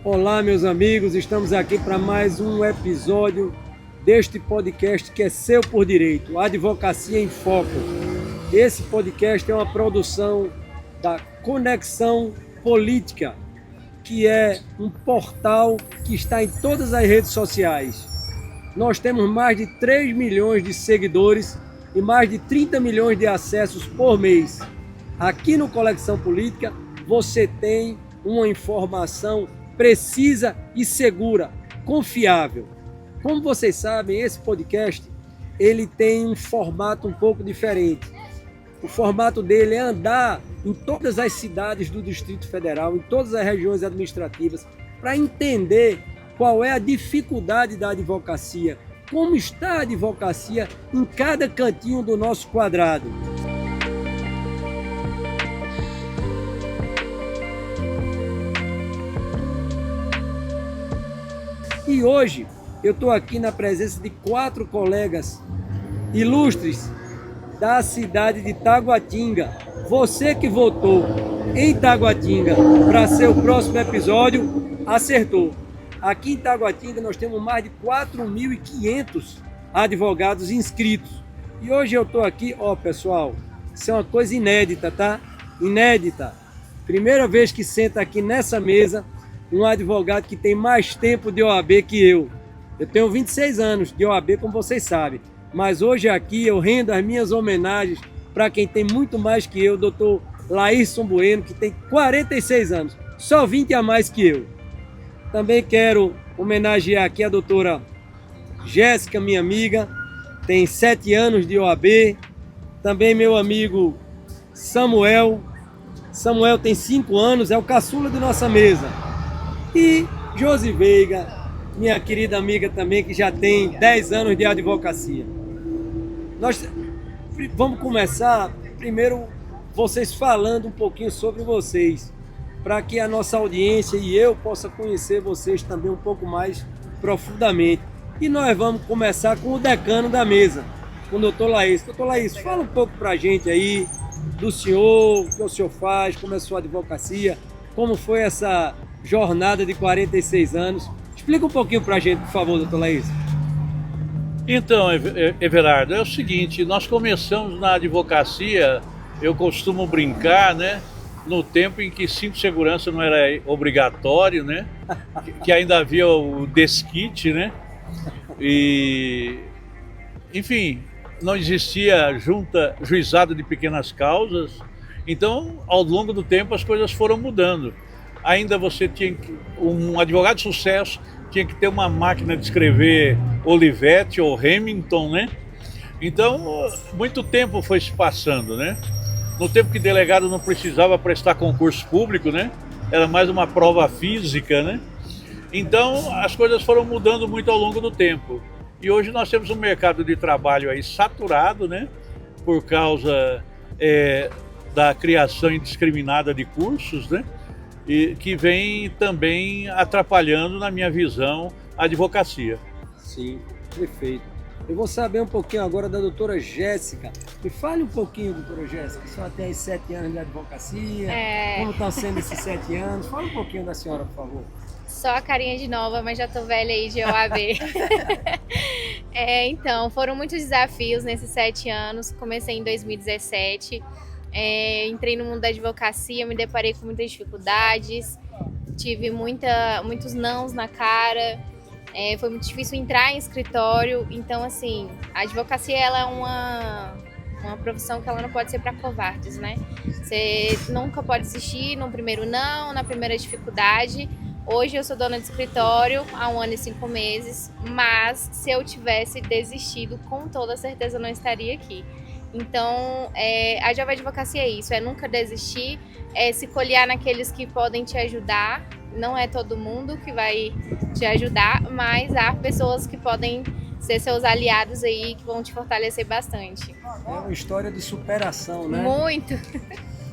Olá, meus amigos, estamos aqui para mais um episódio deste podcast que é seu por direito, Advocacia em Foco. Esse podcast é uma produção da Conexão Política, que é um portal que está em todas as redes sociais. Nós temos mais de 3 milhões de seguidores e mais de 30 milhões de acessos por mês. Aqui no Conexão Política você tem uma informação precisa e segura, confiável. Como vocês sabem, esse podcast ele tem um formato um pouco diferente. O formato dele é andar em todas as cidades do Distrito Federal, em todas as regiões administrativas, para entender qual é a dificuldade da advocacia, como está a advocacia em cada cantinho do nosso quadrado. E hoje eu estou aqui na presença de 4 colegas ilustres da cidade de Taguatinga. Você que votou em Taguatinga para ser o próximo episódio, acertou. Aqui em Taguatinga nós temos mais de 4.500 advogados inscritos. E hoje eu estou aqui, pessoal, isso é uma coisa inédita, tá? Inédita. Primeira vez que senta aqui nessa mesa um advogado que tem mais tempo de OAB que eu. Eu tenho 26 anos de OAB, como vocês sabem. Mas hoje aqui eu rendo as minhas homenagens para quem tem muito mais que eu, o doutor Laírson Bueno, que tem 46 anos, só 20 a mais que eu. Também quero homenagear aqui a doutora Jéssica, minha amiga, tem 7 anos de OAB. Também meu amigo Samuel. Samuel tem 5 anos, é o caçula de nossa mesa. E Josi Veiga, minha querida amiga também, que já tem 10 anos de advocacia. Nós vamos começar, primeiro, vocês falando um pouquinho sobre vocês, para que a nossa audiência e eu possa conhecer vocês também um pouco mais profundamente. E nós vamos começar com o decano da mesa, com o doutor Laírson. Doutor Laírson, fala um pouco para a gente aí do senhor, o que o senhor faz, como é a sua advocacia, como foi essa jornada de 46 anos. Explica um pouquinho para a gente, por favor, doutor Laírson. Então, Everardo, é o seguinte, nós começamos na advocacia, eu costumo brincar, né, no tempo em que cinto de segurança não era obrigatório, né, que ainda havia o desquite, né, e, enfim, não existia juizado de pequenas causas, então, ao longo do tempo, as coisas foram mudando. Ainda você tinha um advogado de sucesso tinha que ter uma máquina de escrever Olivetti ou Remington, né? Então, muito tempo foi se passando, né? No tempo que delegado não precisava prestar concurso público, né? Era mais uma prova física, né? Então, as coisas foram mudando muito ao longo do tempo. E hoje nós temos um mercado de trabalho aí saturado, né? Por causa da criação indiscriminada de cursos, né? E que vem também atrapalhando, na minha visão, a advocacia. Sim, perfeito. Eu vou saber um pouquinho agora da doutora Jéssica. Me fale um pouquinho, doutora Jéssica, a senhora tem 7 anos de advocacia, como estão sendo esses 7 anos? Fala um pouquinho da senhora, por favor. Só a carinha de nova, mas já tô velha aí de OAB. Então, foram muitos desafios nesses 7 anos. Comecei em 2017. Entrei no mundo da advocacia, me deparei com muitas dificuldades, tive muitos nãos na cara, foi muito difícil entrar em escritório. Então, assim, a advocacia ela é uma profissão que ela não pode ser para covardes, né? Você nunca pode desistir no primeiro não, na primeira dificuldade. Hoje eu sou dona de escritório há 1 ano e 5 meses, mas se eu tivesse desistido, com toda certeza eu não estaria aqui. Então, a Jovem Advocacia é isso, é nunca desistir, é se coliar naqueles que podem te ajudar. Não é todo mundo que vai te ajudar, mas há pessoas que podem ser seus aliados aí, que vão te fortalecer bastante. É uma história de superação, né? Muito!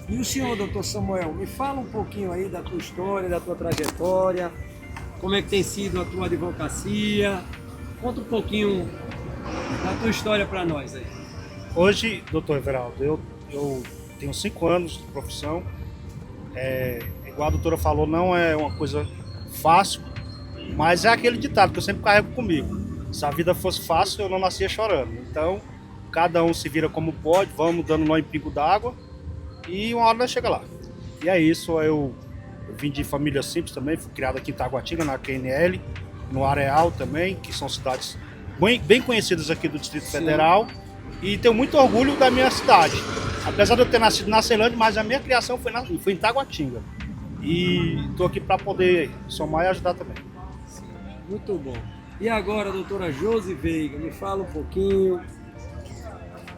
E o senhor, doutor Samuel, me fala um pouquinho aí da tua história, da tua trajetória, como é que tem sido a tua advocacia. Conta um pouquinho da tua história para nós aí. Hoje, doutor Everaldo, eu tenho 5 anos de profissão. Igual a doutora falou, não é uma coisa fácil, mas é aquele ditado que eu sempre carrego comigo. Se a vida fosse fácil, eu não nascia chorando. Então, cada um se vira como pode, vamos dando nó em pingo d'água e uma hora nós chega lá. E é isso, eu vim de família simples também, fui criado aqui em Taguatinga, na QNL, no Areal também, que são cidades bem conhecidas aqui do Distrito Federal. E tenho muito orgulho da minha cidade. Apesar de eu ter nascido na Ceilândia, mas a minha criação foi em Taguatinga. E estou aqui para poder somar e ajudar também. Sim, muito bom. E agora, doutora Josi Veiga, me fala um pouquinho.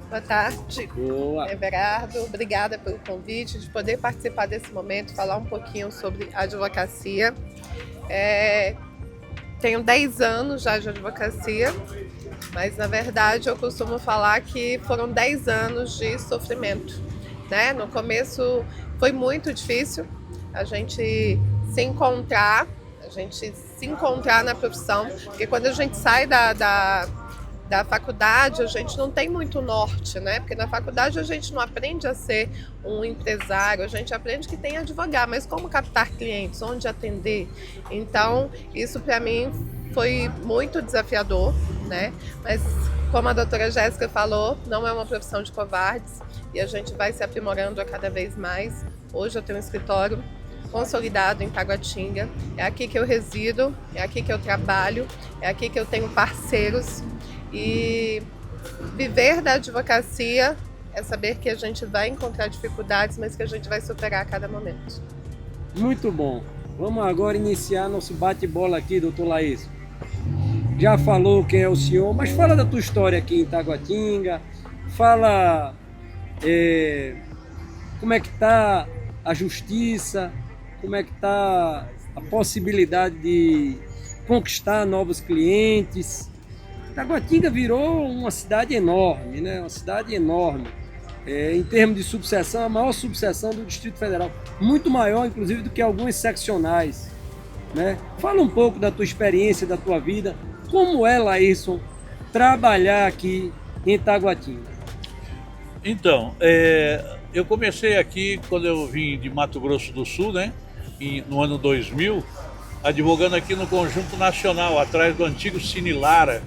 Boa tarde, Boa. Everardo. Obrigada pelo convite de poder participar desse momento, falar um pouquinho sobre advocacia. Tenho 10 anos já de advocacia, mas na verdade eu costumo falar que foram 10 anos de sofrimento, né? No começo foi muito difícil a gente se encontrar na profissão, porque quando a gente sai da faculdade, a gente não tem muito norte, né? Porque na faculdade a gente não aprende a ser um empresário, a gente aprende que tem que advogar, mas como captar clientes, onde atender. Então, isso para mim foi muito desafiador, né? Mas como a doutora Jéssica falou, não é uma profissão de covardes e a gente vai se aprimorando a cada vez mais. Hoje eu tenho um escritório consolidado em Taguatinga, é aqui que eu resido, é aqui que eu trabalho, é aqui que eu tenho parceiros. E viver da advocacia é saber que a gente vai encontrar dificuldades, mas que a gente vai superar a cada momento. Muito bom. Vamos agora iniciar nosso bate-bola aqui, doutor Laís. Já falou quem é o senhor, mas fala da tua história aqui em Taguatinga. Fala como é que está a justiça, como é que está a possibilidade de conquistar novos clientes. Taguatinga virou uma cidade enorme, né? Uma cidade enorme. Em termos de subseção, a maior subseção do Distrito Federal. Muito maior, inclusive, do que algumas seccionais, né? Fala um pouco da tua experiência, da tua vida. Como é, Laírson, trabalhar aqui em Taguatinga? Então, eu comecei aqui quando eu vim de Mato Grosso do Sul, né? No ano 2000, advogando aqui no Conjunto Nacional, atrás do antigo Cine Lara.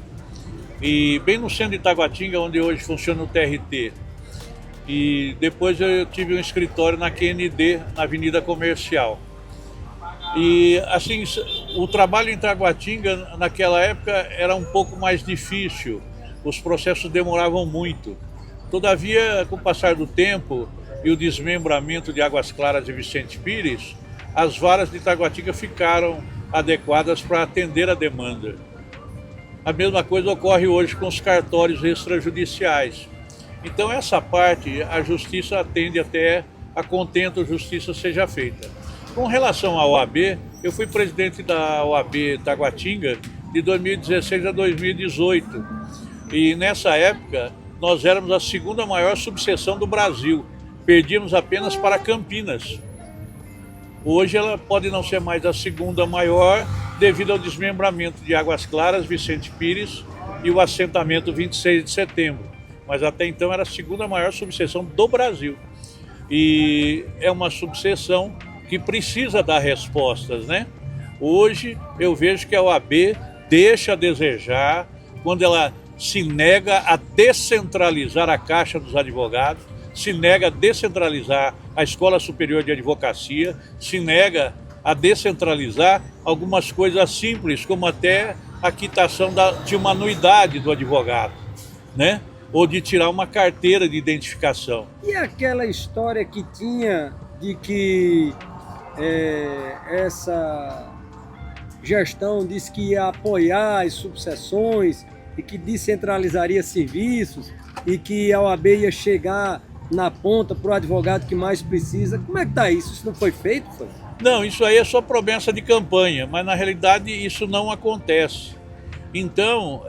E bem no centro de Taguatinga, onde hoje funciona o TRT. E depois eu tive um escritório na QND, na Avenida Comercial. E assim, o trabalho em Taguatinga naquela época era um pouco mais difícil, os processos demoravam muito. Todavia, com o passar do tempo e o desmembramento de Águas Claras e Vicente Pires, as varas de Taguatinga ficaram adequadas para atender a demanda. A mesma coisa ocorre hoje com os cartórios extrajudiciais. Então essa parte a justiça atende até a contento a justiça seja feita. Com relação à OAB, eu fui presidente da OAB Taguatinga de 2016 a 2018. E nessa época nós éramos a segunda maior subseção do Brasil. Perdíamos apenas para Campinas. Hoje ela pode não ser mais a segunda maior devido ao desmembramento de Águas Claras, Vicente Pires e o assentamento 26 de setembro. Mas até então era a segunda maior subseção do Brasil. E é uma subseção que precisa dar respostas, né? Hoje eu vejo que a OAB deixa a desejar quando ela se nega a descentralizar a Caixa dos Advogados, se nega a descentralizar a Escola Superior de Advocacia, se nega a descentralizar algumas coisas simples, como até a quitação de uma anuidade do advogado, né? Ou de tirar uma carteira de identificação. E aquela história que tinha de que essa gestão disse que ia apoiar as subseções e que descentralizaria serviços e que a OAB ia chegar na ponta para o advogado que mais precisa. Como é que está isso? Isso não foi feito? Foi? Não, isso aí é só promessa de campanha, mas na realidade isso não acontece. Então,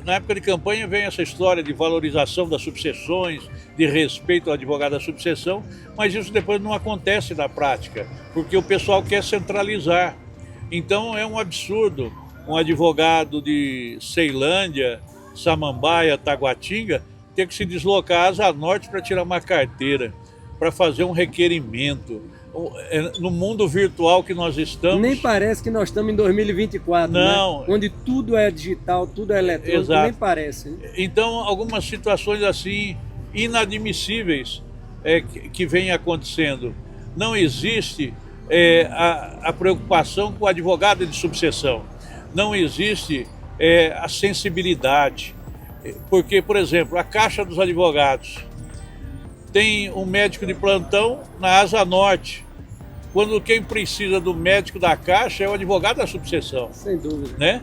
na época de campanha vem essa história de valorização das subseções, de respeito ao advogado da subseção, mas isso depois não acontece na prática, porque o pessoal quer centralizar. Então é um absurdo um advogado de Ceilândia, Samambaia, Taguatinga, ter que se deslocar a Asa Norte para tirar uma carteira. para fazer um requerimento. No mundo virtual que nós estamos... Nem parece que nós estamos em 2024, não, né? Onde tudo é digital, tudo é eletrônico, exato. Nem parece. Né? Então, algumas situações assim inadmissíveis que vêm acontecendo. Não existe a preocupação com o advogado de sucessão. Não existe a sensibilidade. Porque, por exemplo, a Caixa dos Advogados tem um médico de plantão na Asa Norte, quando quem precisa do médico da Caixa é o advogado da sucessão. Sem dúvida. Né?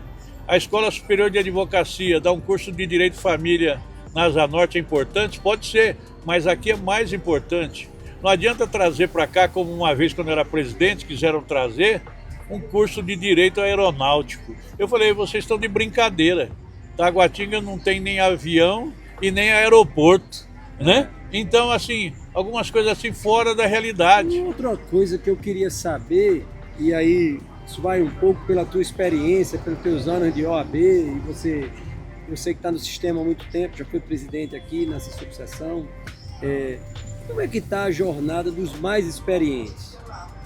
A Escola Superior de Advocacia dá um curso de Direito de Família na Asa Norte, é importante? Pode ser, mas aqui é mais importante. Não adianta trazer para cá, como uma vez quando eu era presidente, quiseram trazer um curso de Direito Aeronáutico. Eu falei, vocês estão de brincadeira. Taguatinga não tem nem avião e nem aeroporto, né? Então, assim, algumas coisas assim fora da realidade. Outra coisa que eu queria saber, e aí isso vai um pouco pela tua experiência, pelos teus anos de OAB, e eu sei que está no sistema há muito tempo, já foi presidente aqui nessa sucessão. Como é que está a jornada dos mais experientes?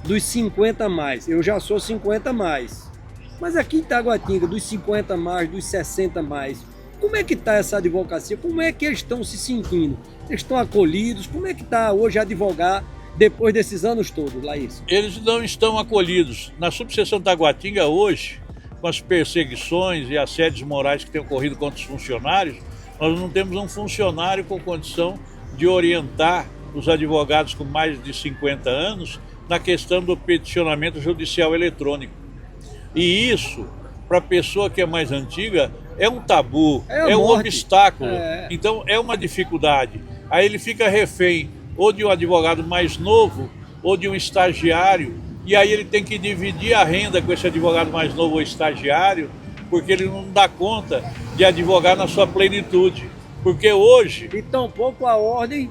Dos 50 a mais. Eu já sou 50 a mais. Mas aqui em Taguatinga, dos 50 a mais, dos 60 a mais, como é que está essa advocacia? Como é que eles estão se sentindo? Eles estão acolhidos? Como é que está hoje advogar depois desses anos todos, Laís? Eles não estão acolhidos. Na subseção Taguatinga hoje, com as perseguições e assédios morais que têm ocorrido contra os funcionários, nós não temos um funcionário com condição de orientar os advogados com mais de 50 anos na questão do peticionamento judicial eletrônico. E isso, para a pessoa que é mais antiga, é um tabu, é um obstáculo. Então é uma dificuldade. Aí ele fica refém ou de um advogado mais novo ou de um estagiário, e aí ele tem que dividir a renda com esse advogado mais novo ou estagiário, porque ele não dá conta de advogar na sua plenitude. Porque hoje... E tampouco a ordem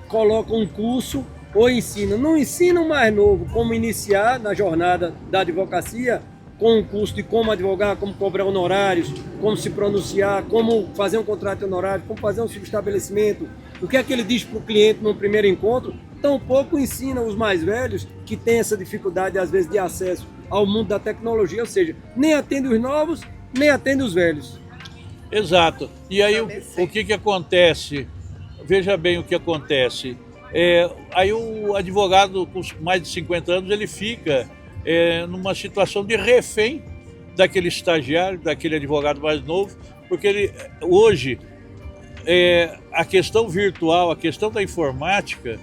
coloca um curso ou ensina. Não ensina o mais novo como iniciar na jornada da advocacia, com um curso de como advogar, como cobrar honorários, como se pronunciar, como fazer um contrato honorário, como fazer um subestabelecimento, o que é que ele diz para o cliente no primeiro encontro. Tampouco ensina os mais velhos que têm essa dificuldade, às vezes, de acesso ao mundo da tecnologia, ou seja, nem atende os novos, nem atende os velhos. Exato. E aí o que acontece? Veja bem o que acontece. Aí o advogado com mais de 50 anos, ele fica numa situação de refém daquele estagiário, daquele advogado mais novo, porque ele, hoje a questão virtual, a questão da informática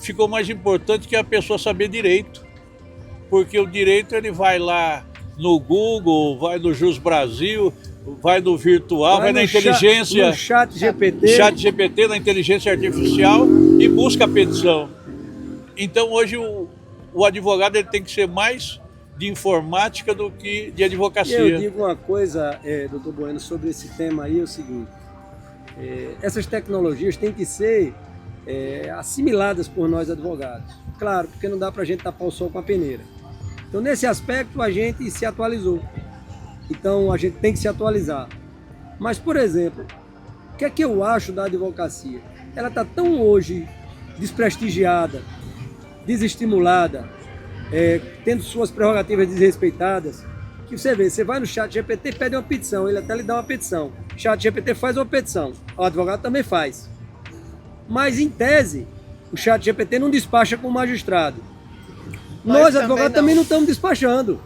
ficou mais importante que a pessoa saber direito, porque o direito ele vai lá no Google, vai no Jus Brasil, vai no virtual, vai na inteligência, no chat GPT, na inteligência artificial e busca a petição. Então hoje o advogado ele tem que ser mais de informática do que de advocacia. Eu digo uma coisa, doutor Bueno, sobre esse tema aí, é o seguinte, essas tecnologias têm que ser assimiladas por nós advogados. Claro, porque não dá para a gente tapar o sol com a peneira. Então nesse aspecto a gente se atualizou. Então a gente tem que se atualizar. Mas, por exemplo, o que é que eu acho da advocacia? Ela está tão hoje desprestigiada, desestimulada, tendo suas prerrogativas desrespeitadas, que você vê, você vai no chat GPT e pede uma petição, ele até lhe dá uma petição. O chat GPT faz uma petição, o advogado também faz. Mas, em tese, o chat GPT não despacha com o magistrado. Nós advogados, também não estamos despachando.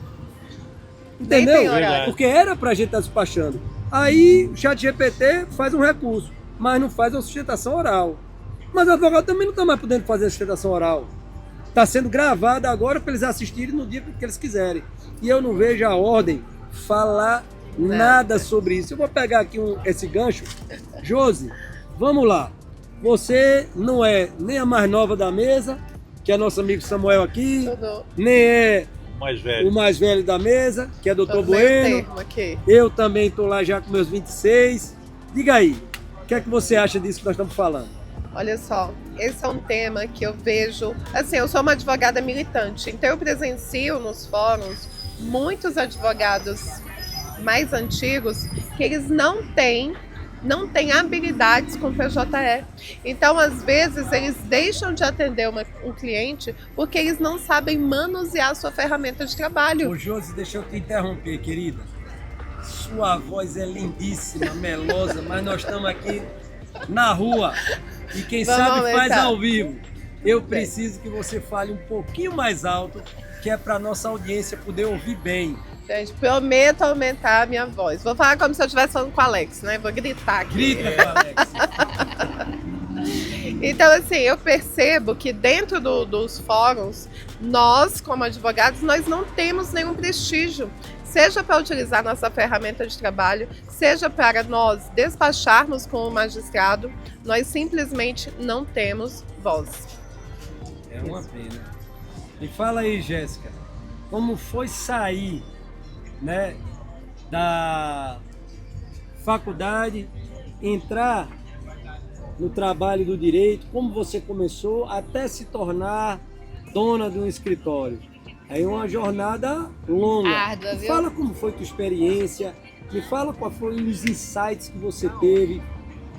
Entendeu? Porque era para a gente estar despachando. Aí o chat GPT faz um recurso, mas não faz uma sustentação oral. Mas o advogado também não está mais podendo fazer a sustentação oral. Está sendo gravada agora para eles assistirem no dia que eles quiserem. E eu não vejo a ordem falar nada sobre isso. Eu vou pegar aqui esse gancho. Josi, vamos lá. Você não é nem a mais nova da mesa, que é nosso amigo Samuel aqui, nem é o mais velho da mesa, que é o doutor Bueno. Eu também estou lá já com meus 26. Diga aí, o que é que você acha disso que nós estamos falando? Olha só, esse é um tema que eu vejo... Assim, eu sou uma advogada militante, então eu presencio nos fóruns muitos advogados mais antigos que eles não têm não têm habilidades com PJE. Então, às vezes, eles deixam de atender um cliente porque eles não sabem manusear a sua ferramenta de trabalho. Ô Josi, deixa eu te interromper, querida. Sua voz é lindíssima, melosa, mas nós estamos aqui na rua e quem sabe faz ao vivo. Eu preciso que você fale um pouquinho mais alto, que é para nossa audiência poder ouvir bem. Gente, prometo aumentar a minha voz. Vou falar como se eu estivesse falando com o Alex, né? Vou gritar aqui. Grita com o Alex. Então, assim, eu percebo que dentro dos fóruns, nós, como advogados, nós não temos nenhum prestígio. Seja para utilizar nossa ferramenta de trabalho, seja para nós despacharmos com o magistrado, nós simplesmente não temos voz. É uma pena. E fala aí, Jéssica, como foi sair, né, da faculdade, entrar no trabalho do direito, como você começou até se tornar dona de um escritório? É uma jornada longa. Árdua, viu? Fala como foi tua experiência, me fala quais foram os insights que você teve,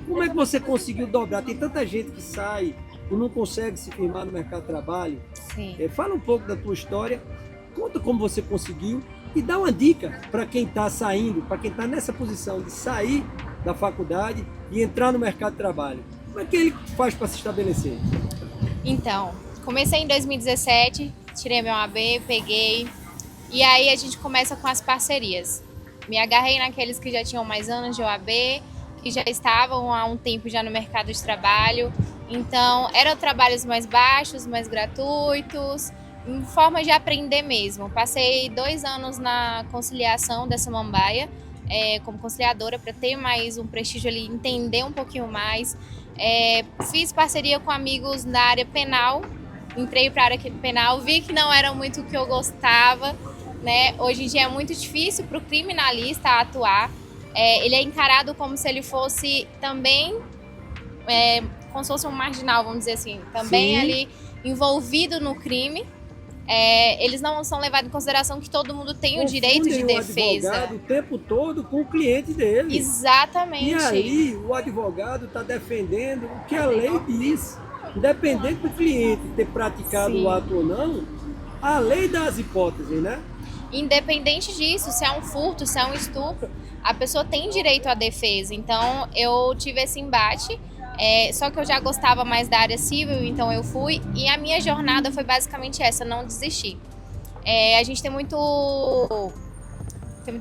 como é que você conseguiu dobrar? Tem tanta gente que sai e não consegue se firmar no mercado de trabalho. Sim. Fala um pouco da tua história, conta como você conseguiu e dá uma dica para quem está saindo, para quem está nessa posição de sair da faculdade e entrar no mercado de trabalho. Como é que ele faz para se estabelecer? Então, comecei em 2017, tirei meu AB, peguei, e aí a gente começa com as parcerias. Me agarrei naqueles que já tinham mais anos de OAB, que já estavam há um tempo já no mercado de trabalho. Então, eram trabalhos mais baixos, mais gratuitos, em forma de aprender mesmo. Passei 2 anos na conciliação da Samambaia, como conciliadora, para ter mais um prestígio ali, entender um pouquinho mais. Fiz parceria com amigos da área penal, entrei para a área penal, vi que não era muito o que eu gostava, né? Hoje em dia é muito difícil para o criminalista atuar. Ele é encarado como se ele fosse também, como se fosse um marginal, vamos dizer assim, também Sim. ali envolvido no crime. Eles não são levados em consideração que todo mundo tem o direito de Confundem o defesa. advogado o tempo todo com o cliente dele. Exatamente. E ali o advogado está defendendo o que a lei diz. Independente do cliente ter praticado Sim. o ato ou não, a lei dá as hipóteses, né? Independente disso, se é um furto, se é um estupro, a pessoa tem direito à defesa. Então, eu tive esse embate, só que eu já gostava mais da área civil, então eu fui. E a minha jornada foi basicamente essa, não desistir. A gente tem muita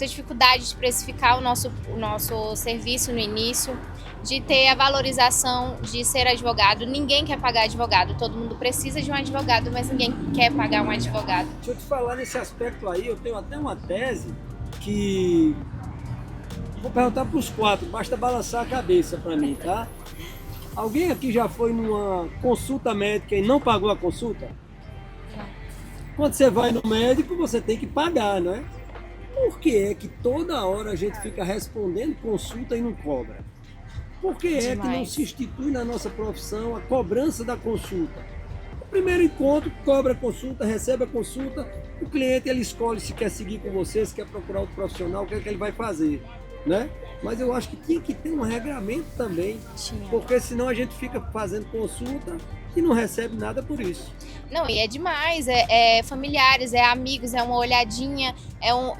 dificuldade de precificar o nosso serviço no início, de ter a valorização de ser advogado. Ninguém quer pagar advogado, todo mundo precisa de um advogado, mas ninguém quer pagar um advogado. Deixa eu te falar nesse aspecto aí, eu tenho até uma tese que vou perguntar para os 4, basta balançar a cabeça para mim, tá? Alguém aqui já foi numa consulta médica e não pagou a consulta? Quando você vai no médico, você tem que pagar, não é? Por que é que toda hora a gente fica respondendo consulta e não cobra? Por que é que não se institui na nossa profissão a cobrança da consulta? No primeiro encontro, cobra a consulta, recebe a consulta, o cliente ele escolhe se quer seguir com você, se quer procurar outro profissional, o que é que ele vai fazer, né? Mas eu acho que tinha que ter um regramento também, porque senão a gente fica fazendo consulta e não recebe nada por isso. Não, e é demais, familiares, amigos, uma olhadinha,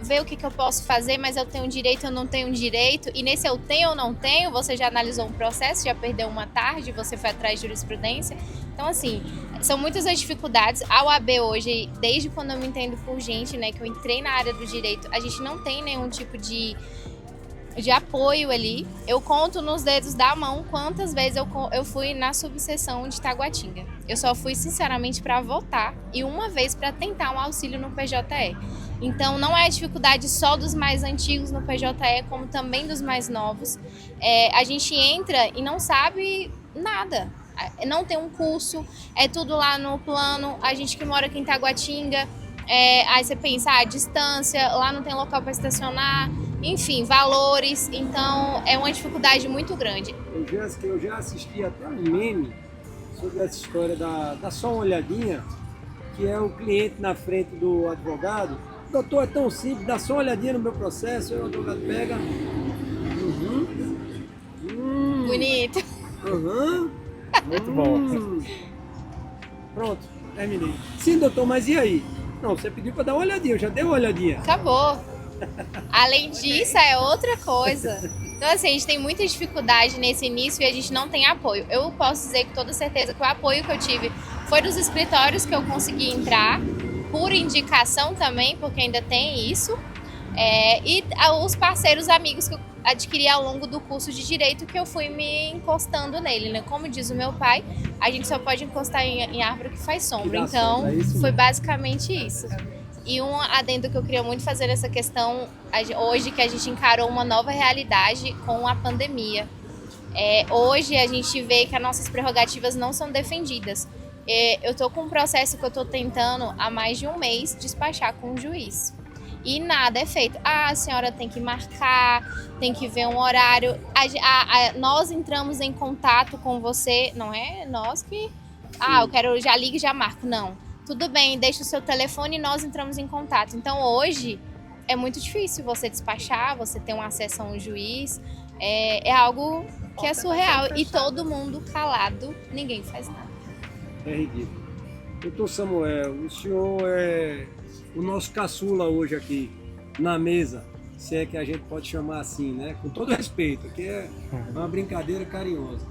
ver o que eu posso fazer, mas eu tenho direito, eu não tenho direito, e nesse eu tenho ou não tenho, você já analisou um processo, já perdeu uma tarde, você foi atrás de jurisprudência. Então, assim, são muitas as dificuldades. A OAB hoje, desde quando eu me entendo por gente, né, que eu entrei na área do direito, a gente não tem nenhum tipo de apoio ali. Eu conto nos dedos da mão quantas vezes eu fui na subseção de Taguatinga. Eu só fui, sinceramente, para votar e uma vez para tentar um auxílio no PJE. Então, não é dificuldade só dos mais antigos no PJE, como também dos mais novos. A gente entra e não sabe nada. Não tem um curso, é tudo lá no plano. A gente que mora aqui em Taguatinga, aí você pensa, a distância, lá não tem local para estacionar. Enfim, valores, então é uma dificuldade muito grande. Jéssica, eu já assisti até um meme sobre essa história da só uma olhadinha, que é o cliente na frente do advogado. Doutor, é tão simples, dá só uma olhadinha no meu processo, aí o advogado pega, bonito. Aham. Muito bom. Pronto, terminei. Sim, doutor, mas e aí? Não, você pediu para dar uma olhadinha, eu já dei uma olhadinha. Acabou. Além disso, é outra coisa. Então, assim, a gente tem muita dificuldade nesse início e a gente não tem apoio. Eu posso dizer com toda certeza que o apoio que eu tive foi dos escritórios que eu consegui entrar, por indicação também, porque ainda tem isso. E os parceiros amigos que eu adquiri ao longo do curso de Direito, que eu fui me encostando nele, né? Como diz o meu pai, a gente só pode encostar em árvore que faz sombra. Então, foi basicamente isso. E um adendo que eu queria muito fazer nessa questão, hoje que a gente encarou uma nova realidade com a pandemia. Hoje a gente vê que as nossas prerrogativas não são defendidas. Eu estou com um processo que eu estou tentando há mais de um mês despachar com o juiz. E nada é feito. A senhora tem que marcar, tem que ver um horário. Nós entramos em contato com você, não é nós que... eu quero, já ligo e já marco. Não. Tudo bem, deixa o seu telefone e nós entramos em contato. Então hoje é muito difícil você despachar, você ter um acesso a um juiz. É algo que é surreal. E todo mundo calado, ninguém faz nada. É ridículo. Doutor Samuel, o senhor é o nosso caçula hoje aqui na mesa, se é que a gente pode chamar assim, né? Com todo respeito, que é uma brincadeira carinhosa.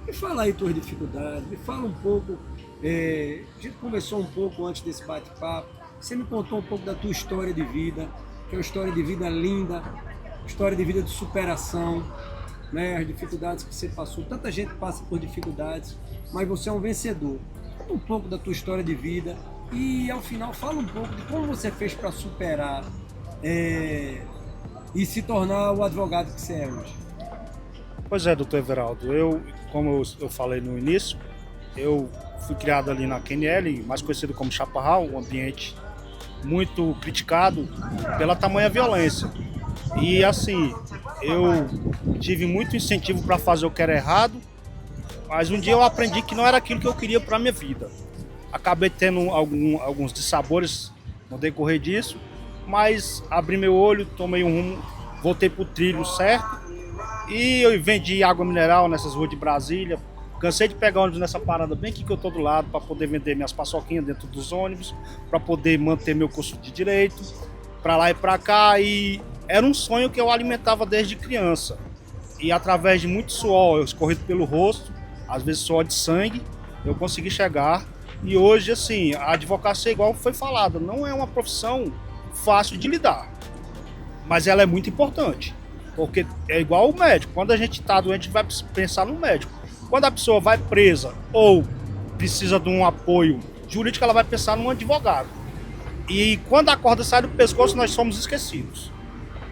Me fala aí tuas dificuldades, me fala um pouco, a gente conversou um pouco antes desse bate-papo, você me contou um pouco da tua história de vida, que é uma história de vida linda, história de vida de superação, né? As dificuldades que você passou, tanta gente passa por dificuldades, mas você é um vencedor. Conta um pouco da tua história de vida e ao final fala um pouco de como você fez para superar e se tornar o advogado que você é hoje. Pois é, doutor Everaldo, como eu falei no início, eu fui criado ali na QNL, mais conhecido como Chaparral, um ambiente muito criticado pela tamanha violência. E assim, eu tive muito incentivo para fazer o que era errado, mas um dia eu aprendi que não era aquilo que eu queria para a minha vida. Acabei tendo alguns dissabores no decorrer disso, mas abri meu olho, tomei um rumo, voltei para o trilho certo e eu vendi água mineral nessas ruas de Brasília. Cansei de pegar ônibus nessa parada bem aqui que eu tô do lado para poder vender minhas paçoquinhas dentro dos ônibus, para poder manter meu curso de Direito, para lá e para cá, e era um sonho que eu alimentava desde criança. E através de muito suor, escorrido pelo rosto, às vezes suor de sangue, eu consegui chegar. E hoje, assim, a advocacia, igual foi falado, não é uma profissão fácil de lidar, mas ela é muito importante, porque é igual o médico. Quando a gente está doente, a gente vai pensar no médico. Quando a pessoa vai presa ou precisa de um apoio jurídico, ela vai pensar num advogado. E quando a corda sai do pescoço, nós somos esquecidos.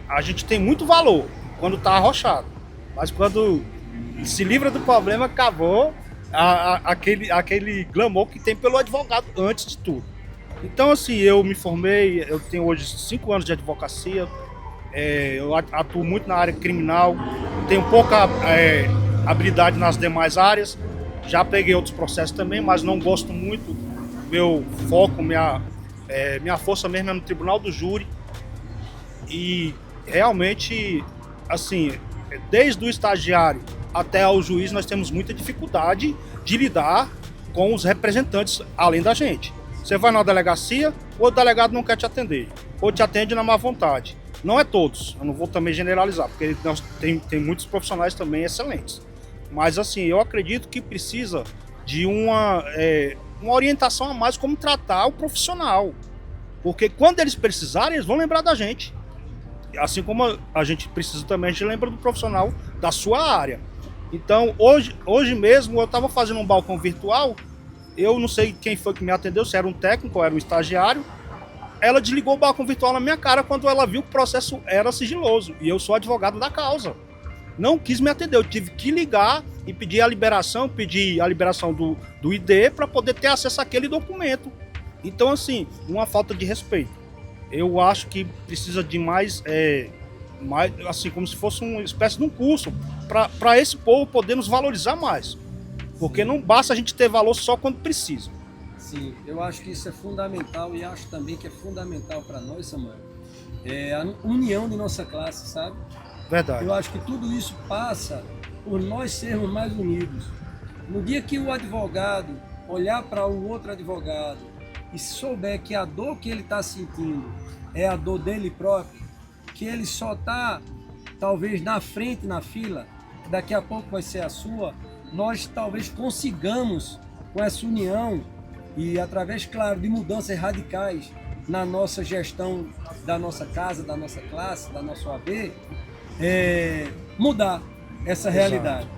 A gente tem muito valor quando está arrochado, mas quando se livra do problema, acabou aquele glamour que tem pelo advogado antes de tudo. Então, assim, eu me formei, eu tenho hoje 5 anos de advocacia, eu atuo muito na área criminal, tenho pouca habilidade nas demais áreas, já peguei outros processos também, mas não gosto muito. Meu foco, minha força mesmo é no tribunal do júri. E realmente, assim, desde o estagiário até ao juiz, nós temos muita dificuldade de lidar com os representantes além da gente. Você vai na delegacia, o delegado não quer te atender, ou te atende na má vontade. Não é todos, eu não vou também generalizar, porque nós tem muitos profissionais também excelentes. Mas assim, eu acredito que precisa de uma orientação a mais como tratar o profissional. Porque quando eles precisarem, eles vão lembrar da gente. Assim como a gente precisa também, a gente lembra do profissional da sua área. Então, hoje mesmo, eu estava fazendo um balcão virtual, eu não sei quem foi que me atendeu, se era um técnico ou era um estagiário. Ela desligou o balcão virtual na minha cara quando ela viu que o processo era sigiloso. E eu sou advogado da causa. Não quis me atender, eu tive que ligar e pedir a liberação do ID para poder ter acesso àquele documento. Então, assim, uma falta de respeito. Eu acho que precisa de mais assim, como se fosse uma espécie de um curso para esse povo poder nos valorizar mais. Porque não basta a gente ter valor só quando precisa. Sim, eu acho que isso é fundamental e acho também que é fundamental para nós, Samuel, a união de nossa classe, sabe? Verdade. Eu acho que tudo isso passa por nós sermos mais unidos. No dia que o advogado olhar para o outro advogado e souber que a dor que ele está sentindo é a dor dele próprio, que ele só está talvez na frente na fila, daqui a pouco vai ser a sua, nós talvez consigamos com essa união e através, claro, de mudanças radicais na nossa gestão da nossa casa, da nossa classe, da nossa OAB, mudar essa realidade.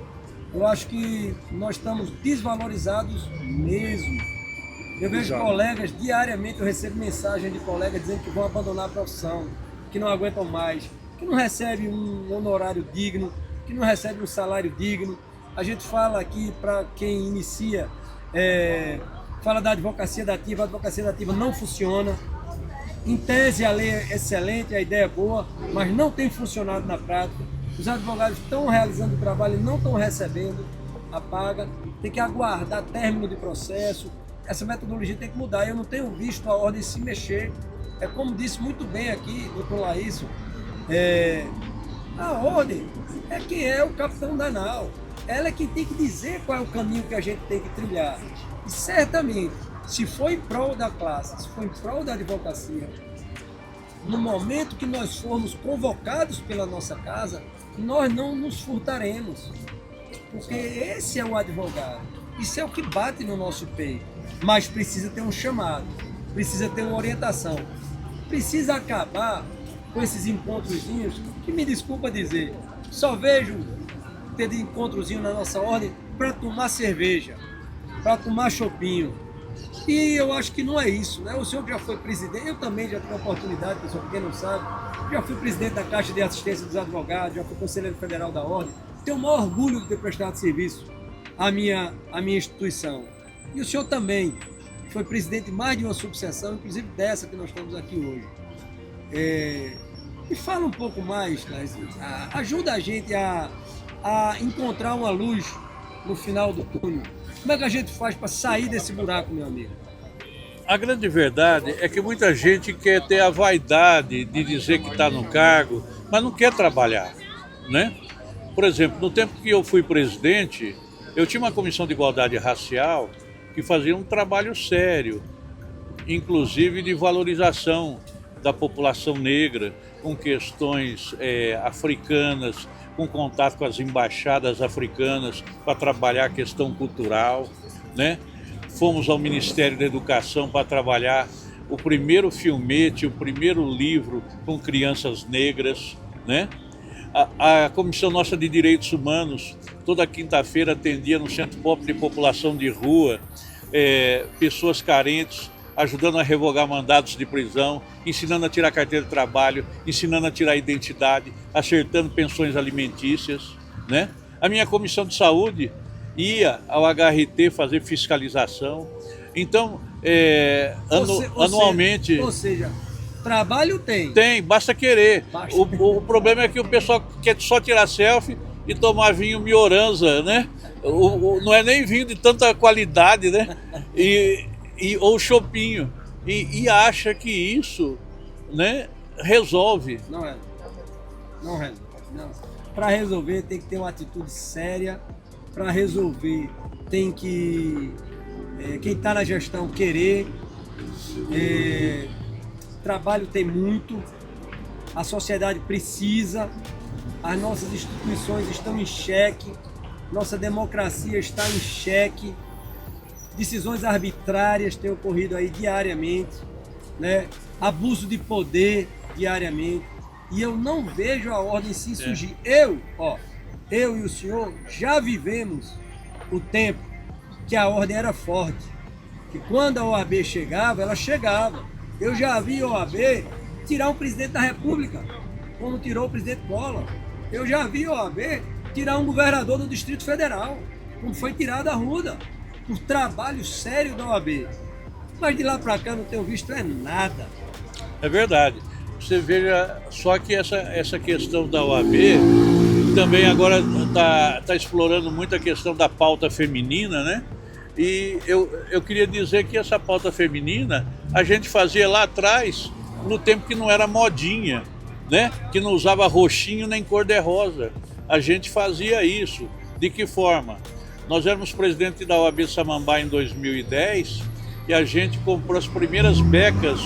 Eu acho que nós estamos desvalorizados mesmo. Eu vejo colegas, diariamente eu recebo mensagem de colegas dizendo que vão abandonar a profissão, que não aguentam mais, que não recebem um honorário digno, que não recebem um salário digno. A gente fala aqui para quem inicia, fala da advocacia dativa, a advocacia dativa não funciona. Em tese a lei é excelente, a ideia é boa, mas não tem funcionado na prática. Os advogados estão realizando o trabalho e não estão recebendo a paga, tem que aguardar término de processo, essa metodologia tem que mudar. Eu não tenho visto a ordem se mexer. É como disse muito bem aqui, doutor Laísio, a ordem é quem é o capitão da nau. Ela é quem tem que dizer qual é o caminho que a gente tem que trilhar. E certamente, se for em prol da classe, se for em prol da advocacia, no momento que nós formos convocados pela nossa casa, nós não nos furtaremos. Porque esse é o advogado. Isso é o que bate no nosso peito. Mas precisa ter um chamado, precisa ter uma orientação. Precisa acabar com esses encontrozinhos, que me desculpa dizer, só vejo ter encontrozinho na nossa ordem para tomar cerveja, para tomar chopinho. E eu acho que não é isso, né? O senhor que já foi presidente, eu também já tive a oportunidade, pessoal, quem não sabe, já fui presidente da Caixa de Assistência dos Advogados, já fui conselheiro federal da Ordem, tenho o maior orgulho de ter prestado serviço à minha instituição. E o senhor também foi presidente de mais de uma subseção, inclusive dessa que nós estamos aqui hoje. Me fala um pouco mais, ajuda a gente a encontrar uma luz no final do túnel. Como é que a gente faz para sair desse buraco, meu amigo? A grande verdade é que muita gente quer ter a vaidade de dizer que está no cargo, mas não quer trabalhar, né? Por exemplo, no tempo que eu fui presidente, eu tinha uma comissão de igualdade racial que fazia um trabalho sério, inclusive de valorização da população negra, com questões africanas, com contato com as embaixadas africanas para trabalhar a questão cultural, né? Fomos ao Ministério da Educação para trabalhar o primeiro filmete, o primeiro livro com crianças negras, né? A Comissão Nossa de Direitos Humanos, toda quinta-feira atendia no Centro Pop de População de Rua, pessoas carentes, ajudando a revogar mandados de prisão, ensinando a tirar carteira de trabalho, ensinando a tirar identidade, acertando pensões alimentícias, né? A minha comissão de saúde ia ao HRT fazer fiscalização. Então, anualmente... Ou seja, trabalho tem. Tem, basta querer. O problema é que o pessoal quer só tirar selfie e tomar vinho Mioranza, né? Não é nem vinho de tanta qualidade, né? Ou chopinho. E acha que isso, né, resolve. Não é. Não resolve. Não. Para resolver tem que ter uma atitude séria. Para resolver tem que quem está na gestão querer. Trabalho tem muito. A sociedade precisa. As nossas instituições estão em xeque. Nossa democracia está em xeque. Decisões arbitrárias têm ocorrido aí diariamente, né? Abuso de poder diariamente. E eu não vejo a ordem se insurgir. Eu e o senhor já vivemos o tempo que a ordem era forte. Que quando a OAB chegava, ela chegava. Eu já vi a OAB tirar um presidente da República, como tirou o presidente Collor. Eu já vi a OAB tirar um governador do Distrito Federal, como foi tirado a Arruda. Por trabalho sério da OAB. Mas de lá para cá não tenho visto nada. É verdade. Você veja só que essa questão da OAB também agora está explorando muito a questão da pauta feminina, né? E eu queria dizer que essa pauta feminina a gente fazia lá atrás, no tempo que não era modinha, né? Que não usava roxinho nem cor-de-rosa. a gente fazia isso. De que forma? Nós éramos presidente da OAB Samambaia em 2010 e a gente comprou as primeiras becas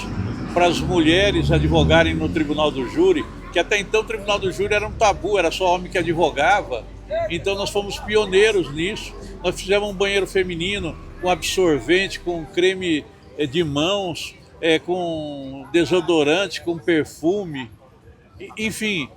para as mulheres advogarem no Tribunal do Júri, que até então o Tribunal do Júri era um tabu, era só homem que advogava. Então nós fomos pioneiros nisso. Nós fizemos um banheiro feminino com absorvente, com creme de mãos, com desodorante, com perfume. Enfim,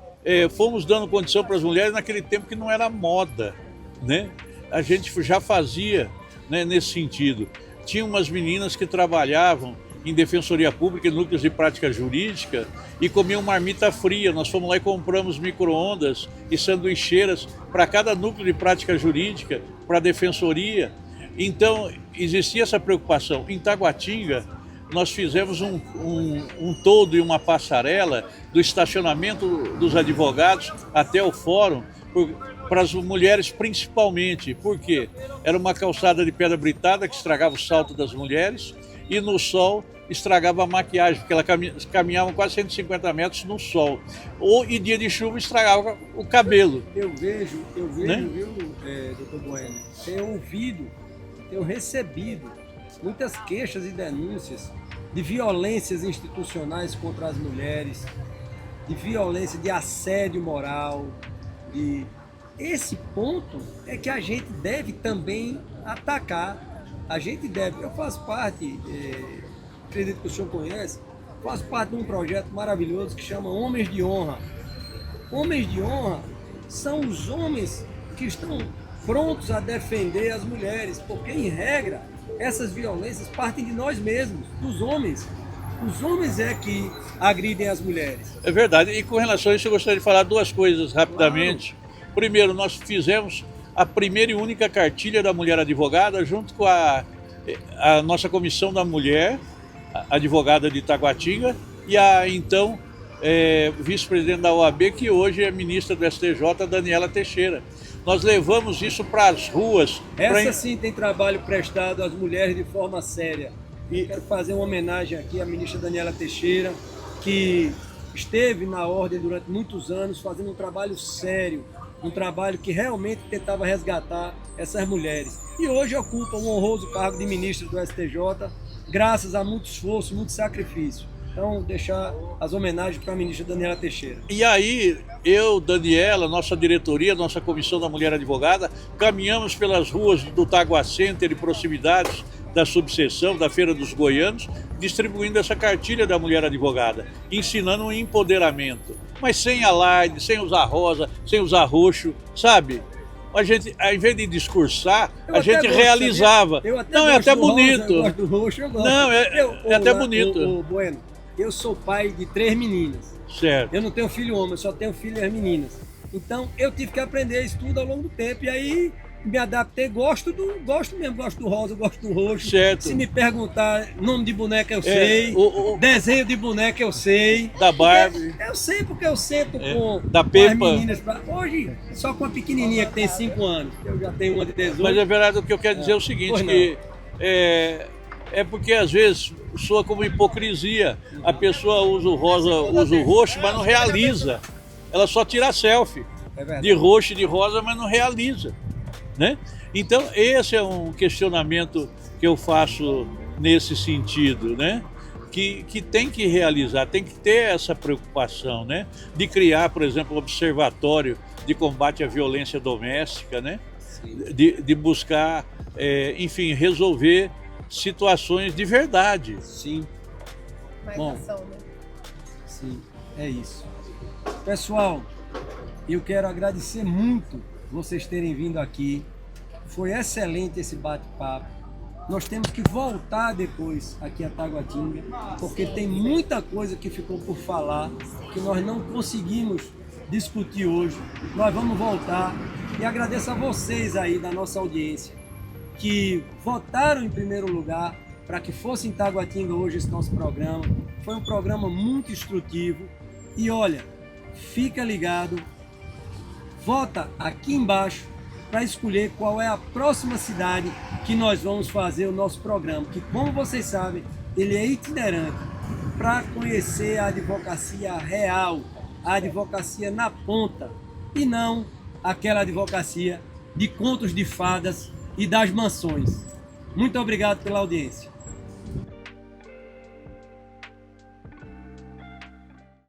fomos dando condição para as mulheres naquele tempo que não era moda, né? A gente já fazia, né, nesse sentido. Tinha umas meninas que trabalhavam em defensoria pública, em núcleos de prática jurídica, e comiam marmita fria. Nós fomos lá e compramos micro-ondas e sanduicheiras para cada núcleo de prática jurídica, para a defensoria. Então, existia essa preocupação. Em Taguatinga, nós fizemos um toldo e uma passarela do estacionamento dos advogados até o fórum, para as mulheres principalmente, porque era uma calçada de pedra britada que estragava o salto das mulheres e no sol estragava a maquiagem, porque elas caminhavam quase 150 metros no sol. E dia de chuva estragava o cabelo. Eu vejo, né? Viu, doutor Bueno, tenho recebido muitas queixas e denúncias de violências institucionais contra as mulheres, de violência, de assédio moral, Esse ponto é que a gente deve também atacar. A gente deve. Eu faço parte, acredito que o senhor conhece, faço parte de um projeto maravilhoso que chama Homens de Honra. Homens de Honra são os homens que estão prontos a defender as mulheres, porque, em regra, essas violências partem de nós mesmos, dos homens. Os homens é que agridem as mulheres. É verdade. E com relação a isso, eu gostaria de falar duas coisas rapidamente. Claro. Primeiro, nós fizemos a primeira e única cartilha da mulher advogada junto com a nossa comissão da mulher, a advogada de Taguatinga, e a então vice-presidente da OAB, que hoje é ministra do STJ, Daniela Teixeira. Nós levamos isso para as ruas. Essa sim tem trabalho prestado às mulheres de forma séria. E quero fazer uma homenagem aqui à ministra Daniela Teixeira, que esteve na ordem durante muitos anos fazendo um trabalho sério, um trabalho que realmente tentava resgatar essas mulheres. E hoje ocupa um honroso cargo de ministro do STJ, graças a muito esforço, muito sacrifício. Então, deixar as homenagens para a ministra Daniela Teixeira. E aí, eu, Daniela, nossa diretoria, nossa comissão da mulher advogada, caminhamos pelas ruas do Tagua Center e proximidades da subseção, da Feira dos Goianos, distribuindo essa cartilha da mulher advogada, ensinando um empoderamento, mas sem alarde, sem usar rosa, sem usar roxo, sabe? A gente, ao invés de discursar, a gente realizava. Não, é até bonito. Eu gosto do roxo, eu gosto. Não, é até bonito. Bueno, eu sou pai de 3 meninas. Certo. Eu não tenho filho homem, eu só tenho filhas meninas. Então, eu tive que aprender isso tudo ao longo do tempo. E aí, me adaptei, gosto mesmo, gosto do rosa, gosto do roxo. Certo. Se me perguntar nome de boneca, eu sei. Desenho de boneca, eu sei. Da Barbie. Eu sei porque eu sento com da Peppa. As meninas. Hoje, só com a pequenininha que tem 5 anos. Eu já tenho uma de 18. Mas é verdade, o que eu quero dizer é o seguinte, que é porque às vezes soa como hipocrisia. A pessoa usa o rosa, usa o roxo, mas não realiza. Ela só tira selfie de roxo e de rosa, mas não realiza. Né? Então esse é um questionamento que eu faço nesse sentido, né? Que tem que realizar, tem que ter essa preocupação, né? De criar, por exemplo, um observatório de combate à violência doméstica, né? De buscar, enfim, resolver situações de verdade. Sim. Mais Bom, ação, né? Sim, é isso. Pessoal, eu quero agradecer muito vocês terem vindo aqui. Foi excelente esse bate-papo. Nós temos que voltar depois aqui a Taguatinga, porque tem muita coisa que ficou por falar, que nós não conseguimos discutir hoje. Nós vamos voltar e agradeço a vocês aí da nossa audiência, que votaram em primeiro lugar para que fosse em Taguatinga hoje esse nosso programa. Foi um programa muito instrutivo. E olha, fica ligado, vota aqui embaixo para escolher qual é a próxima cidade que nós vamos fazer o nosso programa, que, como vocês sabem, ele é itinerante, para conhecer a advocacia real, a advocacia na ponta, e não aquela advocacia de contos de fadas e das mansões. Muito obrigado pela audiência.